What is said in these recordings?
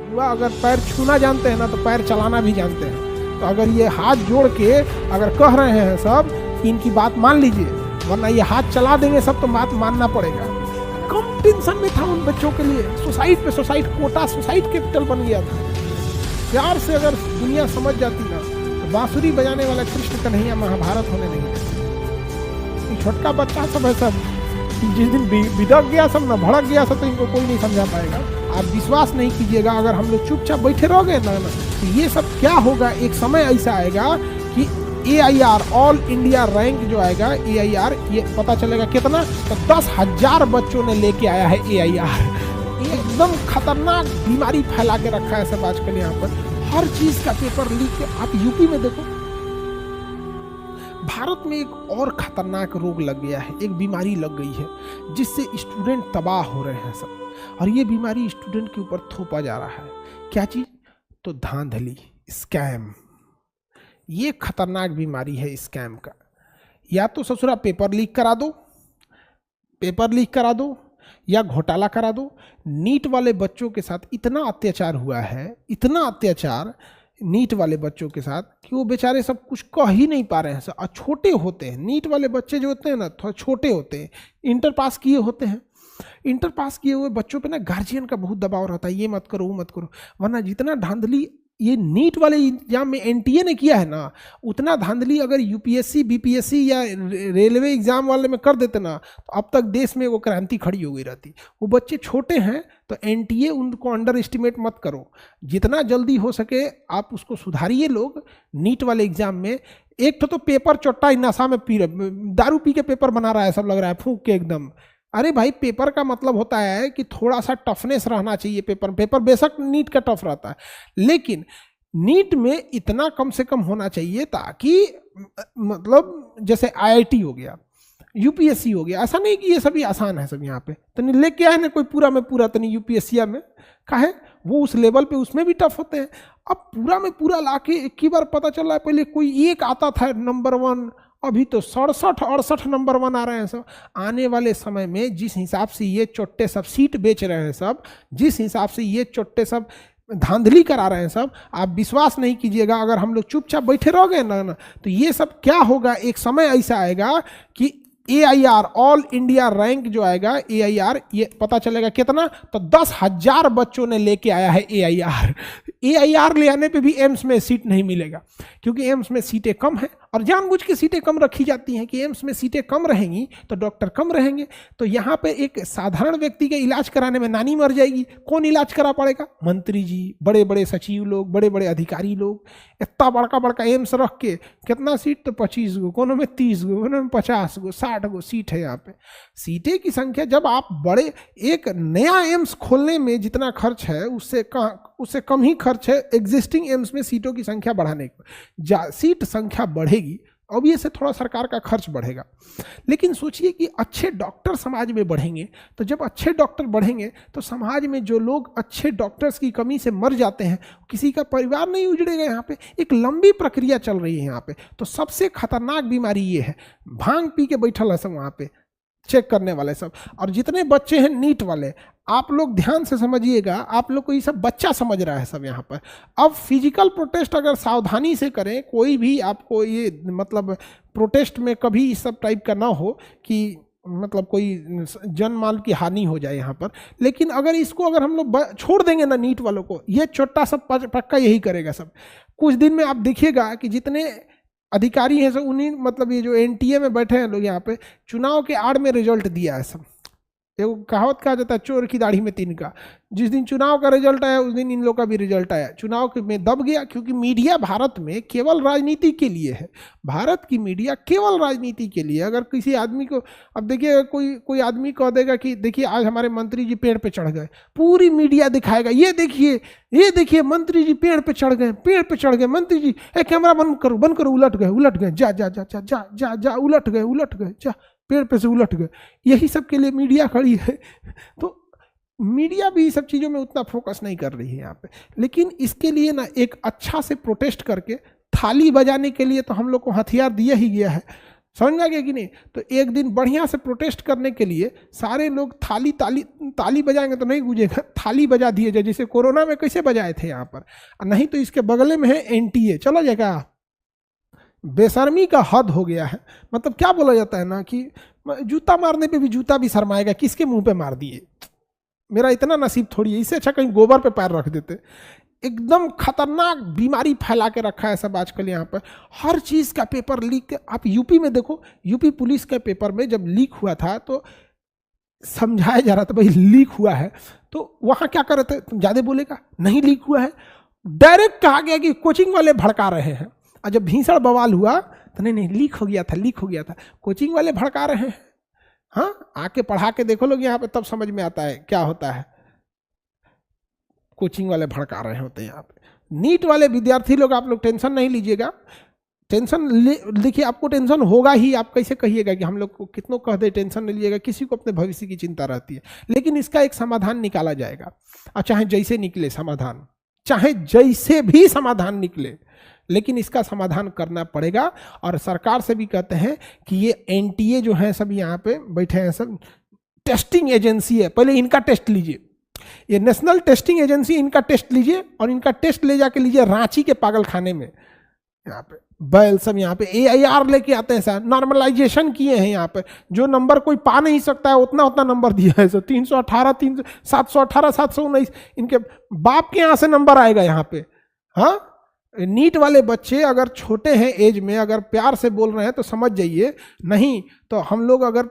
युवा अगर पैर छूना जानते हैं ना तो पैर चलाना भी जानते हैं। तो अगर ये हाथ जोड़ के अगर कह रहे हैं सब कि इनकी बात मान लीजिए, वरना ये हाथ चला देंगे सब तो बात मानना पड़ेगा। कम टेंशन में था उन बच्चों के लिए। सोसाइटी पे सोसाइटी कोटा सोसाइटी कैपिटल बन गया था। प्यार से अगर दुनिया समझ जाती ना तो बांसुरी बजाने वाला कृष्ण कन्हैया महाभारत होने नहीं देते। छोटका बच्चा सब है सब जिस दिन बिदक गया सब ना भड़क गया सब तो इनको कोई नहीं समझा पाएगा। आप विश्वास नहीं कीजिएगा, अगर हम लोग चुपचाप बैठे रह गए ना तो ये सब क्या होगा, एक समय ऐसा आएगा कि AIR ऑल इंडिया रैंक जो आएगा AIR, ये पता चलेगा कितना, तो 10,000 बच्चों ने लेके आया है AIR। एकदम खतरनाक बीमारी फैला के रखा है सब आजकल यहाँ पर। हर चीज का पेपर लीक। आप यूपी में देखो, भारत में एक और खतरनाक रोग लग गया है, एक बीमारी लग गई है जिससे स्टूडेंट तबाह हो रहे हैं सब। और ये बीमारी स्टूडेंट के ऊपर थोपा जा रहा है। क्या चीज? तो धांधली, स्कैम। ये खतरनाक बीमारी है स्कैम का। या तो ससुरा पेपर लीक करा दो, पेपर लीक करा दो, या घोटाला करा दो। नीट वाले बच्चों के साथ इतना अत्याचार हुआ है, इतना अत्याचार नीट वाले बच्चों के साथ कि वो बेचारे सब कुछ कह ही नहीं पा रहे हैं। और छोटे होते हैं नीट वाले बच्चे जो होते हैं ना, थोड़ा छोटे होते हैं, इंटर पास किए होते हैं। इंटर पास किए हुए बच्चों पे ना गार्जियन का बहुत दबाव रहता है, ये मत करो वो मत करो। वरना जितना धांधली ये नीट वाले एग्जाम में NTA ने किया है ना, उतना धांधली अगर UPSC BPSC या रेलवे एग्जाम वाले में कर देते ना तो अब तक देश में वो क्रांति खड़ी हो गई रहती। वो बच्चे छोटे हैं तो NTA उनको अंडर एस्टिमेट मत करो, जितना जल्दी हो सके आप उसको सुधारिए। लोग नीट वाले एग्जाम में एक तो पेपर चोट्टा नशा में पी रहे, दारू पी के पेपर बना रहा है सब, लग रहा है फूंक के एकदम। अरे भाई, पेपर का मतलब होता है कि थोड़ा सा टफनेस रहना चाहिए पेपर। पेपर बेशक नीट का टफ रहता है, लेकिन नीट में इतना कम से कम होना चाहिए ताकि मतलब जैसे IIT हो गया, UPSC हो गया, ऐसा नहीं कि ये सभी आसान है सब यहाँ पे। तो नहीं लेके आए ना कोई पूरा में पूरा, तो नहीं UPSC में का है वो उस लेवल पे उसमें भी टफ होते हैं। अब पूरा में पूरा लाके एक ही बार पता चल रहा है, पहले कोई एक आता था नंबर 1, अभी तो 67-68 नंबर 1 आ रहे हैं सब। आने वाले समय में जिस हिसाब से ये चोट्टे सब सीट बेच रहे हैं सब, जिस हिसाब से ये चोट्टे सब धांधली करा रहे हैं सब, आप विश्वास नहीं कीजिएगा। अगर हम लोग चुपचाप बैठे रह गए ना तो ये सब क्या होगा, एक समय ऐसा आएगा कि AIR ऑल इंडिया रैंक जो आएगा AIR, ये पता चलेगा कितना, तो 10,000 बच्चों ने लेके आया है AIR ले आने पे भी एम्स में सीट नहीं मिलेगा, क्योंकि एम्स में सीटें कम हैं। और जानबूझ के सीटें कम रखी जाती हैं कि एम्स में सीटें कम रहेंगी तो डॉक्टर कम रहेंगे। तो यहाँ पे एक साधारण व्यक्ति के इलाज कराने में नानी मर जाएगी, कौन इलाज करा पड़ेगा? मंत्री जी, बड़े बड़े सचिव लोग, बड़े बड़े अधिकारी लोग। इतना बड़का बड़का एम्स रख के कितना सीट, तो 25 गो, कोनो में 30 गो, कोनो में 50 गो, 60 गो सीट है यहाँ पे। सीटें की संख्या, जब आप बड़े एक नया एम्स खोलने में जितना खर्च है उससे कम ही खर्च है एग्जिस्टिंग एम्स में सीटों की संख्या बढ़ाने की। सीट संख्या बढ़ेगी, अब ये से थोड़ा सरकार का खर्च बढ़ेगा। लेकिन सोचिए कि अच्छे डॉक्टर समाज में बढ़ेंगे, तो जब अच्छे डॉक्टर बढ़ेंगे तो समाज में जो लोग अच्छे डॉक्टर्स की कमी से मर जाते हैं, किसी का परिवार नहीं उजड़ेगा। यहाँ पे एक लंबी प्रक्रिया चल रही है यहाँ पे। तो सबसे खतरनाक बीमारी ये है, भांग पी के बैठल है सब वहाँ पे चेक करने वाले सब। और जितने बच्चे हैं नीट वाले, आप लोग ध्यान से समझिएगा, आप लोग को ये सब बच्चा समझ रहा है सब यहाँ पर। अब फिजिकल प्रोटेस्ट अगर सावधानी से करें, कोई भी आपको ये मतलब प्रोटेस्ट में कभी इस सब टाइप का ना हो कि मतलब कोई जन माल की हानि हो जाए यहाँ पर। लेकिन अगर इसको अगर हम लोग छोड़ देंगे ना नीट वालों को, ये छोटा सब पक्का यही करेगा सब। कुछ दिन में आप देखिएगा कि जितने अधिकारी हैं सब उन्हीं, मतलब ये जो NTA में बैठे हैं लोग यहाँ पे, चुनाव के आड़ में रिजल्ट दिया है सब। एक कहावत कहा जाता है, चोर की दाढ़ी में तिनका। जिस दिन चुनाव का रिजल्ट आया उस दिन इन लोग का भी रिजल्ट आया। चुनाव में दब गया, क्योंकि मीडिया भारत में केवल राजनीति के लिए है। भारत की मीडिया केवल राजनीति के लिए। अगर किसी आदमी को, अब देखिए कोई आदमी कह देगा कि देखिए आज हमारे मंत्री जी पेड़ पे चढ़ गए, पूरी मीडिया दिखाएगा, ये देखिए मंत्री जी पेड़ पे चढ़ गए, मंत्री जी, कैमरा बंद करो, उलट गए, जा, उलट गए, जा, पेड़ पे से उलट गए। यही सब के लिए मीडिया खड़ी है। तो मीडिया भी सब चीज़ों में उतना फोकस नहीं कर रही है यहाँ पे। लेकिन इसके लिए ना एक अच्छा से प्रोटेस्ट करके थाली बजाने के लिए तो हम लोग को हथियार दिया ही गया है। समझ में आ गया कि नहीं? तो एक दिन बढ़िया से प्रोटेस्ट करने के लिए सारे लोग ताली बजाएंगे तो नहीं गूंजेगा, थाली बजा दिए जाए, जैसे कोरोना में कैसे बजाए थे यहाँ पर। नहीं तो इसके बगले में है एनटीए, चला जाएगा। बेशर्मी का हद हो गया है। मतलब क्या बोला जाता है ना कि जूता मारने पे भी जूता भी शर्माएगा, किसके मुंह पे मार दिए, मेरा इतना नसीब थोड़ी है, इससे अच्छा कहीं गोबर पे पैर रख देते। एकदम खतरनाक बीमारी फैला के रखा है सब आजकल यहाँ पर। हर चीज़ का पेपर लीक। आप यूपी में देखो, यूपी पुलिस के पेपर में जब लीक हुआ था तो समझाया जा रहा था भाई लीक हुआ है, तो वहाँ क्या कर रहे थे, तुम ज़्यादा बोलेगा, नहीं लीक हुआ है, डायरेक्ट कहा गया कि कोचिंग वाले भड़का रहे हैं। और जब भीषण बवाल हुआ तो नहीं लीक हो गया था, लीक हो गया था, कोचिंग वाले भड़का रहे हैं। हाँ, आके पढ़ा के देखो लोग यहाँ पे, तब समझ में आता है क्या होता है। कोचिंग वाले भड़का रहे होते हैं यहाँ पे। नीट वाले विद्यार्थी लोग, आप लोग टेंशन नहीं लीजिएगा, टेंशन देखिए आपको टेंशन होगा ही। आप कैसे कहिएगा कि हम लोग को कितनों कह दे टेंशन नहीं लीजिएगा, किसी को अपने भविष्य की चिंता रहती है, लेकिन इसका एक समाधान निकाला जाएगा। और चाहे जैसे निकले समाधान, चाहे जैसे भी समाधान निकले, लेकिन इसका समाधान करना पड़ेगा। और सरकार से भी कहते हैं कि ये एनटीए जो है सब यहाँ पे बैठे हैं, सब टेस्टिंग एजेंसी है, पहले इनका टेस्ट लीजिए, ये नेशनल टेस्टिंग एजेंसी, इनका टेस्ट लीजिए और इनका टेस्ट ले जाके लीजिए रांची के पागल खाने में। यहाँ पे बैल सब यहाँ पे AIR लेके आते हैं सर, नॉर्मलाइजेशन किए हैं यहाँ पे, जो नंबर कोई पा नहीं सकता है उतना उतना नंबर दिया है सर, 318 718 719 इनके बाप के यहाँ से नंबर आएगा यहाँ पे। हाँ, नीट वाले बच्चे अगर छोटे हैं एज में, अगर प्यार से बोल रहे हैं तो समझ जाइए, नहीं तो हम लोग, अगर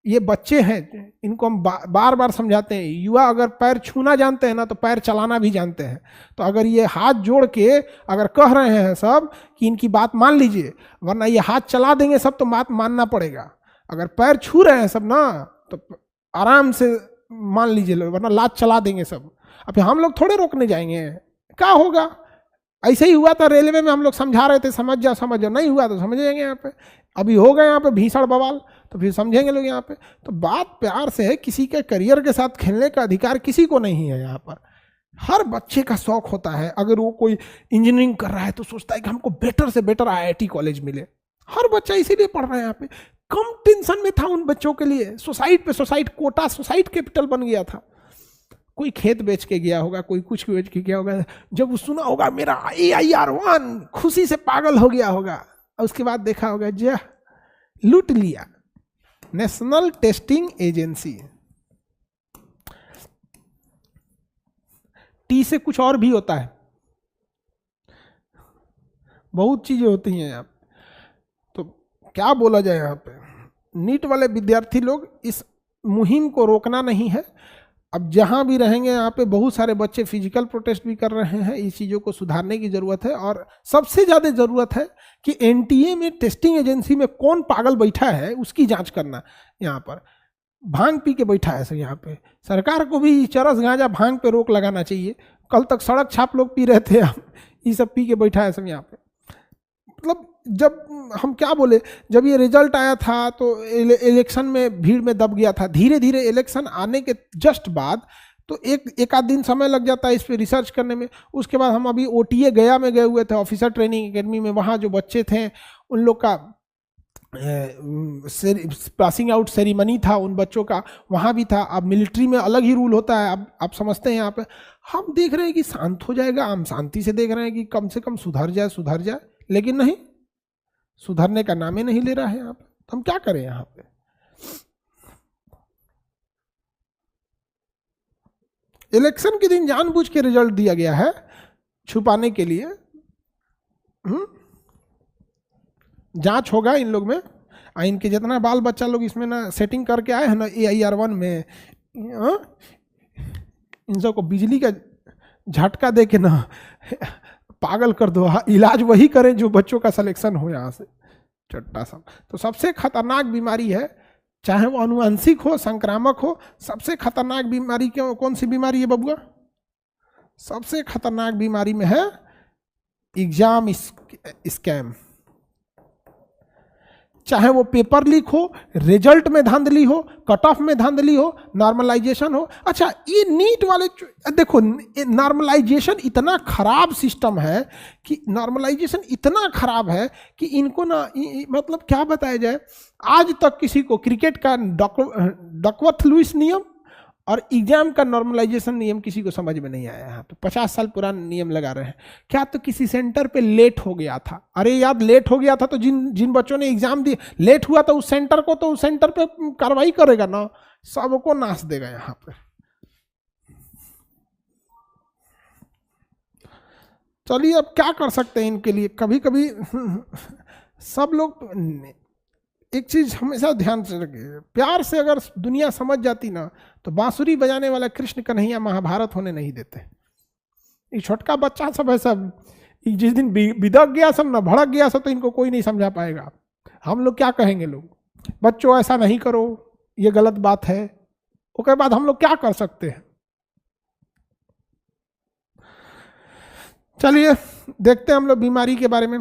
ये बच्चे हैं इनको हम बार बार समझाते हैं, युवा अगर पैर छूना जानते हैं ना तो पैर चलाना भी जानते हैं। तो अगर ये हाथ जोड़ के अगर कह रहे हैं सब कि इनकी बात मान लीजिए, वरना ये हाथ चला देंगे सब तो बात मानना पड़ेगा। अगर पैर छू रहे हैं सब ना तो आराम से मान लीजिए, वरना लात चला देंगे सब। अब हम लोग थोड़े रोकने जाएंगे, क्या होगा। ऐसे ही हुआ था रेलवे में, हम लोग समझा रहे थे समझ जाओ समझ जाओ, नहीं हुआ तो समझ जाएंगे यहाँ पे। अभी हो गए यहाँ पे भीषण बवाल तो फिर समझेंगे लोग यहाँ पे। तो बात प्यार से है, किसी के करियर के साथ खेलने का अधिकार किसी को नहीं है यहाँ पर। हर बच्चे का शौक होता है, अगर वो कोई इंजीनियरिंग कर रहा है तो सोचता है कि हमको बेटर से बेटर IIT कॉलेज मिले। हर बच्चा इसीलिए पढ़ रहा है यहाँ पे। कम टेंशन में था उन बच्चों के लिए, सोसाइटी पे सोसाइटी कोटा, सोसाइटी कैपिटल बन गया था। कोई खेत बेच के गया होगा, कोई कुछ बेच के गया होगा, जब वो सुना होगा मेरा AIR1, खुशी से पागल हो गया होगा। और उसके बाद देखा होगा जा लूट लिया। नेशनल टेस्टिंग एजेंसी, टी से कुछ और भी होता है, बहुत चीजें होती हैं यहाँ। तो क्या बोला जाए यहाँ पे, नीट वाले विद्यार्थी लोग, इस मुहिम को रोकना नहीं है। अब जहाँ भी रहेंगे यहाँ पे बहुत सारे बच्चे फिजिकल प्रोटेस्ट भी कर रहे हैं, इस चीज़ों को सुधारने की ज़रूरत है। और सबसे ज़्यादा ज़रूरत है कि एनटीए में टेस्टिंग एजेंसी में कौन पागल बैठा है उसकी जांच करना। यहाँ पर भांग पी के बैठा है सर, यहाँ पे सरकार को भी चरस गांजा भांग पे रोक लगाना चाहिए। कल तक सड़क छाप लोग पी रहे थे, ये सब पी के बैठा है सब यहाँ पे। मतलब जब हम क्या बोले, जब ये रिजल्ट आया था तो इलेक्शन में भीड़ में दब गया था। धीरे धीरे इलेक्शन आने के जस्ट बाद तो एक आध दिन समय लग जाता है इस पे रिसर्च करने में। उसके बाद हम अभी OTA गया में गए हुए थे, ऑफिसर ट्रेनिंग एकेडमी में। वहाँ जो बच्चे थे उन लोग का पासिंग आउट सेरेमनी था, उन बच्चों का वहाँ भी था। अब मिलिट्री में अलग ही रूल होता है, अब आप समझते हैं। यहाँ पे हम देख रहे हैं कि शांत हो जाएगा, हम शांति से देख रहे हैं कि कम से कम सुधर जाए, लेकिन नहीं, सुधरने का नाम ही नहीं ले रहा है यहाँ पे। तो हम क्या करें यहाँ पे। इलेक्शन के दिन जानबूझ के रिजल्ट दिया गया है छुपाने के लिए। जांच होगा इन लोग में, इनके जितना बाल बच्चा लोग इसमें ना सेटिंग करके आए हैं ना AIR1 में, इन सबको बिजली का झटका दे के ना पागल कर दो। इलाज वही करें जो बच्चों का सिलेक्शन हो यहाँ से, चट्टा सब। तो सबसे खतरनाक बीमारी है, चाहे वो अनुवांशिक हो, संक्रामक हो। सबसे खतरनाक बीमारी क्यों, कौन सी बीमारी है बबुआ? सबसे खतरनाक बीमारी में है एग्जाम स्कैम। चाहे वो पेपर लीक हो, रिजल्ट में धांधली हो, कट ऑफ में धांधली हो, नॉर्मलाइजेशन हो। अच्छा, ये नीट वाले देखो, नॉर्मलाइजेशन इतना खराब सिस्टम है कि नॉर्मलाइजेशन इतना खराब है कि इनको ना मतलब क्या बताया जाए, आज तक किसी को क्रिकेट का डकवर्थ लुईस नियम और एग्जाम का नॉर्मलाइजेशन नियम किसी को समझ में नहीं आया। यहाँ पे 50 साल पुराना नियम लगा रहे हैं। क्या तो किसी सेंटर पे लेट हो गया था, अरे यार लेट हो गया था तो जिन बच्चों ने एग्जाम दिए लेट हुआ, तो उस सेंटर को तो उस सेंटर पे कार्रवाई करेगा ना, सबको नाश देगा यहाँ पे। चलिए अब क्या कर सकते हैं इनके लिए। कभी कभी सब लोग एक चीज हमेशा ध्यान से रखिए, प्यार से अगर दुनिया समझ जाती ना तो बांसुरी बजाने वाला कृष्ण कन्हैया महाभारत होने नहीं देते। ये छोटका बच्चा सब है, सब जिस दिन बिदक गया सब ना, भड़क गया सब, तो इनको कोई नहीं समझा पाएगा। हम लोग क्या कहेंगे, लोग बच्चों ऐसा नहीं करो, ये गलत बात है, उसके बाद हम लोग क्या कर सकते हैं। चलिए देखते हैं हम लोग बीमारी के बारे में।